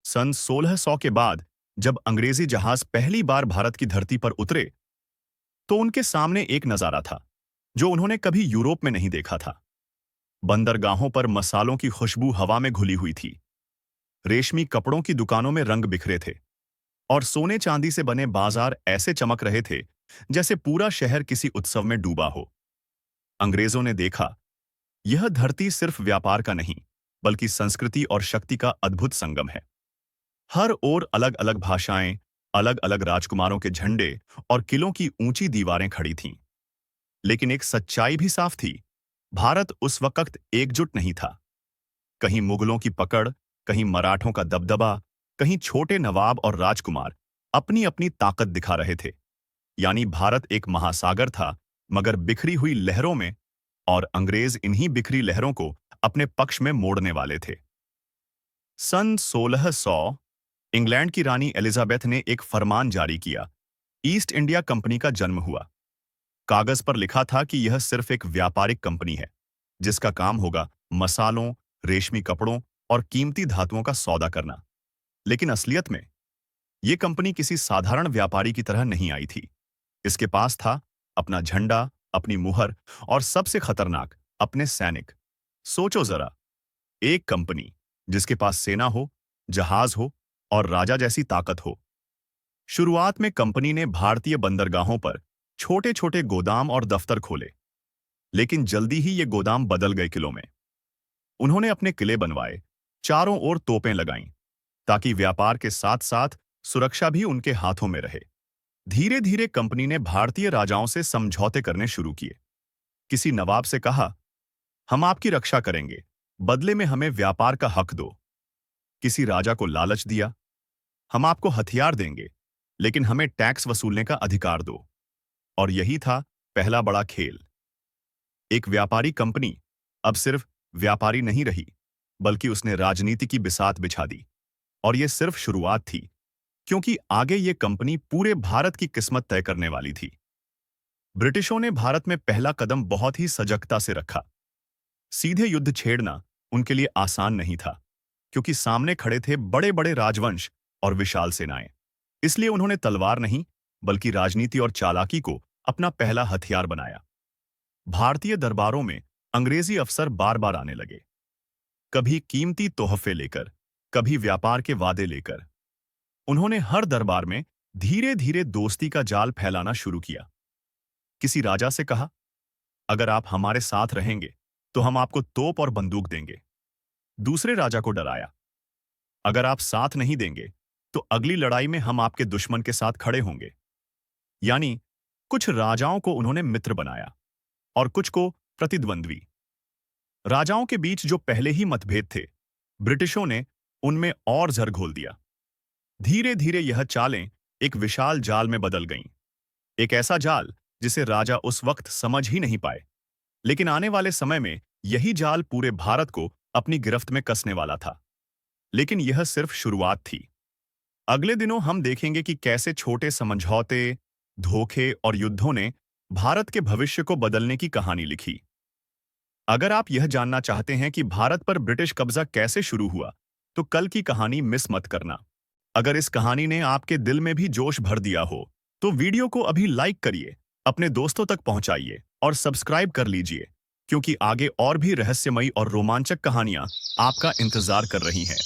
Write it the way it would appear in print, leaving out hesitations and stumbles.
सन 1600 के बाद जब अंग्रेजी जहाज पहली बार भारत की धरती पर उतरे तो उनके सामने एक नजारा था जो उन्होंने कभी यूरोप में नहीं देखा था। बंदरगाहों पर मसालों की खुशबू हवा में घुली हुई थी, रेशमी कपड़ों की दुकानों में रंग बिखरे थे और सोने चांदी से बने बाजार ऐसे चमक रहे थे जैसे पूरा शहर किसी उत्सव में डूबा हो। अंग्रेजों ने देखा, यह धरती सिर्फ व्यापार का नहीं बल्कि संस्कृति और शक्ति का अद्भुत संगम है। हर ओर अलग अलग भाषाएं, अलग अलग राजकुमारों के झंडे और किलों की ऊंची दीवारें खड़ी थीं। लेकिन एक सच्चाई भी साफ थी, भारत उस वक्त एकजुट नहीं था। कहीं मुगलों की पकड़, कहीं मराठों का दबदबा, कहीं छोटे नवाब और राजकुमार अपनी अपनी ताकत दिखा रहे थे। यानी भारत एक महासागर था मगर बिखरी हुई लहरों में, और अंग्रेज इन्हीं बिखरी लहरों को अपने पक्ष में मोड़ने वाले थे। सन 1600 इंग्लैंड की रानी एलिजाबेथ ने एक फरमान जारी किया। ईस्ट इंडिया कंपनी का जन्म हुआ। कागज पर लिखा था कि यह सिर्फ एक व्यापारिक कंपनी है जिसका काम होगा मसालों, रेशमी कपड़ों और कीमती धातुओं का सौदा करना। लेकिन असलियत में यह कंपनी किसी साधारण व्यापारी की तरह नहीं आई थी। इसके पास था अपना झंडा, अपनी मुहर और सबसे खतरनाक, अपने सैनिक। सोचो जरा, एक कंपनी जिसके पास सेना हो, जहाज हो और राजा जैसी ताकत हो। शुरुआत में कंपनी ने भारतीय बंदरगाहों पर छोटे छोटे गोदाम और दफ्तर खोले, लेकिन जल्दी ही ये गोदाम बदल गए किलों में। उन्होंने अपने किले बनवाए, चारों ओर तोपें लगाईं, ताकि व्यापार के साथ साथ सुरक्षा भी उनके हाथों में रहे। धीरे धीरे कंपनी ने भारतीय राजाओं से समझौते करने शुरू किए। किसी नवाब से कहा, हम आपकी रक्षा करेंगे, बदले में हमें व्यापार का हक दो। किसी राजा को लालच दिया, हम आपको हथियार देंगे लेकिन हमें टैक्स वसूलने का अधिकार दो। और यही था पहला बड़ा खेल। एक व्यापारी कंपनी अब सिर्फ व्यापारी नहीं रही, बल्कि उसने राजनीति की बिसात बिछा दी। और यह सिर्फ शुरुआत थी, क्योंकि आगे ये कंपनी पूरे भारत की किस्मत तय करने वाली थी। ब्रिटिशों ने भारत में पहला कदम बहुत ही सजगता से रखा। सीधे युद्ध छेड़ना उनके लिए आसान नहीं था, क्योंकि सामने खड़े थे बड़े बड़े राजवंश और विशाल सेनाएं। इसलिए उन्होंने तलवार नहीं बल्कि राजनीति और चालाकी को अपना पहला हथियार बनाया। भारतीय दरबारों में अंग्रेजी अफसर बार बार आने लगे, कभी कीमती तोहफे लेकर, कभी व्यापार के वादे लेकर। उन्होंने हर दरबार में धीरे धीरे दोस्ती का जाल फैलाना शुरू किया। किसी राजा से कहा, अगर आप हमारे साथ रहेंगे तो हम आपको तोप और बंदूक देंगे। दूसरे राजा को डराया, अगर आप साथ नहीं देंगे तो अगली लड़ाई में हम आपके दुश्मन के साथ खड़े होंगे। यानी कुछ राजाओं को उन्होंने मित्र बनाया और कुछ को प्रतिद्वंद्वी। राजाओं के बीच जो पहले ही मतभेद थे, ब्रिटिशों ने उनमें और जर घोल दिया। धीरे धीरे यह चालें एक विशाल जाल में बदल गईं। एक ऐसा जाल जिसे राजा उस वक्त समझ ही नहीं पाए, लेकिन आने वाले समय में यही जाल पूरे भारत को अपनी गिरफ्त में कसने वाला था। लेकिन यह सिर्फ शुरुआत थी। अगले दिनों हम देखेंगे कि कैसे छोटे समझौते, धोखे और युद्धों ने भारत के भविष्य को बदलने की कहानी लिखी। अगर आप यह जानना चाहते हैं कि भारत पर ब्रिटिश कब्जा कैसे शुरू हुआ, तो कल की कहानी मिस मत करना। अगर इस कहानी ने आपके दिल में भी जोश भर दिया हो, तो वीडियो को अभी लाइक करिए, अपने दोस्तों तक पहुंचाइए और सब्सक्राइब कर लीजिए, क्योंकि आगे और भी रहस्यमयी और रोमांचक कहानियां आपका इंतजार कर रही हैं।